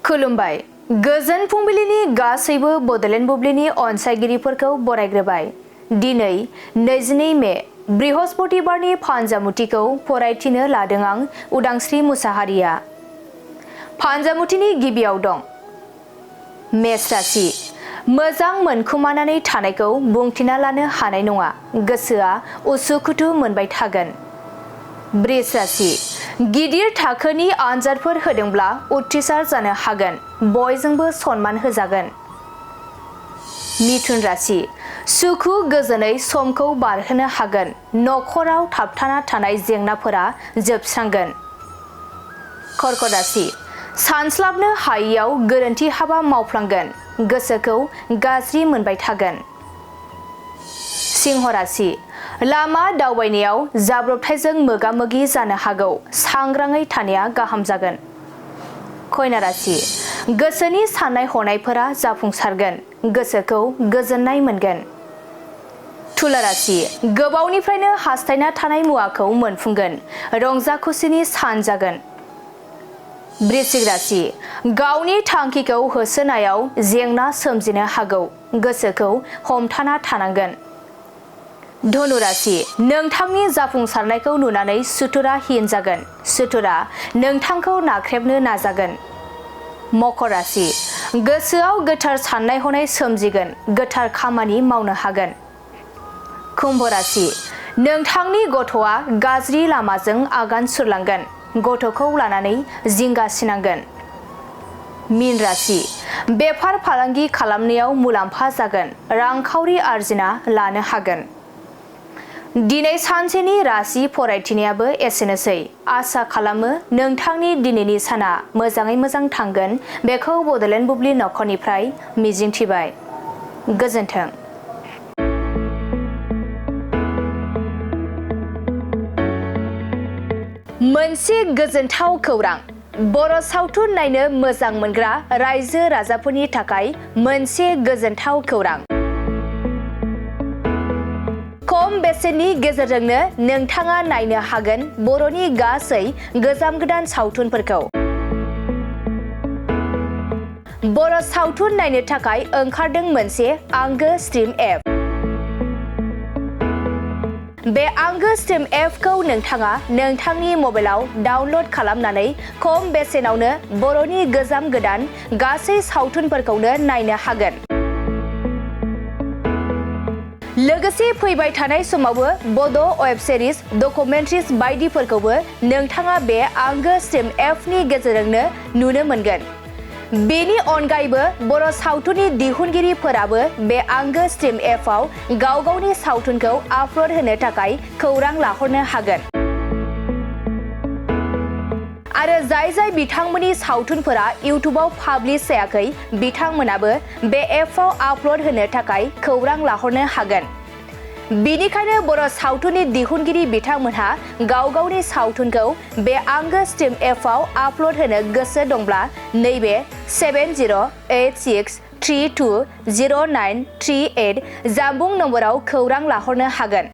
खुलुमबाय। गोजोन फुंबिलिनि गासैबो बडलेण्ड बुब्लिनि अनसायगिरिफोरखौ बरायग्रोबाय। दिनै 22 मे बृहस्पतिबारनि फानजामुथिखौ फरायथिनो लादों आं उदांस्रि मुसाहारिया। फानजामुथिनि गिबियाव दं मेष राशि। मोजां मोनखुमानानै थानायखौ बुंथिना लानो हानाय नङा, गोसोआ उसुखुथु मोनबाय थागोन। वृष राशि। गिदिर थाखोनि आनजादफोर होदोंब्ला उथ्रिसार जानो हागोन, बयजोंबो सनमान होजागोन। मिथुन राशि। सुखु गोजोनै समखौ बारहोनो हागोन, नखराव थाबथाना थानाय जेंनाफोरा जोबस्रांगोन। कर्कट राशि। सानस्लाबनो हायैयाव गोरोन्थि हाबा मावफ्लांगोन, गोसोखौ गाज्रि मोनबाय थागोन। सिंह राशि। लामा दावबायनायाव जाब्रबथायजों मोगा-मोगि जानो हागौ, सांग्राङै थानाया गाहाम जागोन। कन्या राशि। गोसोनि साननाय हनायफोरा जाफुंसारगोन, गोसोखौ गोजोननाय मोनगोन। तुला राशि। गोबावनिफ्रायनो हास्थायना थानाय मुवाखौ मोनफुंगोन, रंजा खुसिनि सान जागोन। वृश्चिक राशि। गावनि थांखिखौ होसोनायाव जेंना सोमजिनो हागौ, गोसोखौ हमथाना थानांगोन। धनु राशि। नोंथांनि जाफुंसारनायखौ नुनानै सुथुरा हिन जागोन, सुथुरा नोंथांखौ नाख्रेबनो नाजागोन। मकर राशि। गोसोआव गोथार साननाय हनाय सोमजिगोन, गोथार खामानि मावनो हागोन। कुम्भ राशि। नोंथांनि गथ'आ गाज्रि लामाजों आगान सुरलांगोन, गथ'खौ लानानै जिंगासिनांगोन। मीन राशि। बेफार फालांगि खालामनायाव मुलाम्फा जागोन, रांखावरि आरजिना लानो हागोन। दिनै सानसेनि राशि फरायथिनायाबो एसेनोसै। आसा खालामो नोंथांनि दिनैनि साना मोजाङै मोजां थांगोन, बेखौ बडलेण्ड बुब्लि नखरनिफ्राय मिजिंथिबाय। गोजोन्थों। मोनसे गोजोनथाव खौरां। बर' सावथुन नायनो मोजां मोनग्रा रायजो राजाफोरनि थाखाय मोनसे गोजोनथाव खौरां। खम बेसेननि गेजेरजोंनो नोंथाङा नायनो हागोन बर'नि गासै गोजाम गोदान सावथुनफोरखौ। बर' सावथुन नायनो थाखाय ओंखारदों मोनसे आंगो स्ट्रिम एप। बे आंगो स्ट्रिम एपखौ नोंथाङा नोंथांनि मबाइलाव डाउनल'ड खालामनानै खम बेसेनावनो बर'नि गोजाम गोदान गासै सावथुनफोरखौनो नायनो हागोन। लोगोसे फैबाय थानाय समावबो बड' वेब सिरिज, डकुमेन्ट्रिज बायदिफोरखौबो नोंथाङा बे आंगो स्ट्रिम एपनि गेजेरजोंनो नुनो मोनगोन। बेनि अनगायैबो बर' सावथुननि दिहुनगिरिफोराबो बे आंगो स्ट्रिम एपआव गाव गावनि सावथुनखौ आपल'ड होनो थाखाय खौरां लाहरनो हागोन। आरो जाय बिथांमोननि सावथुनफोरा इउटुबाव पाब्लिश जायाखै, बिथांमोनाबो बे एपआव आपल'ड होनो थाखाय खौरां लाहरनो हागोन। बेनिखायनो बर' सावथुननि दिहुनगिरि बिथांमोनहा गाव गावनि सावथुनखौ बे आंगो स्ट्रिम एपआव आपल'ड होनो गोसो दंब्ला नैबे 7086320938 जानबुं नम्बराव खौरां लाहरनो हागोन।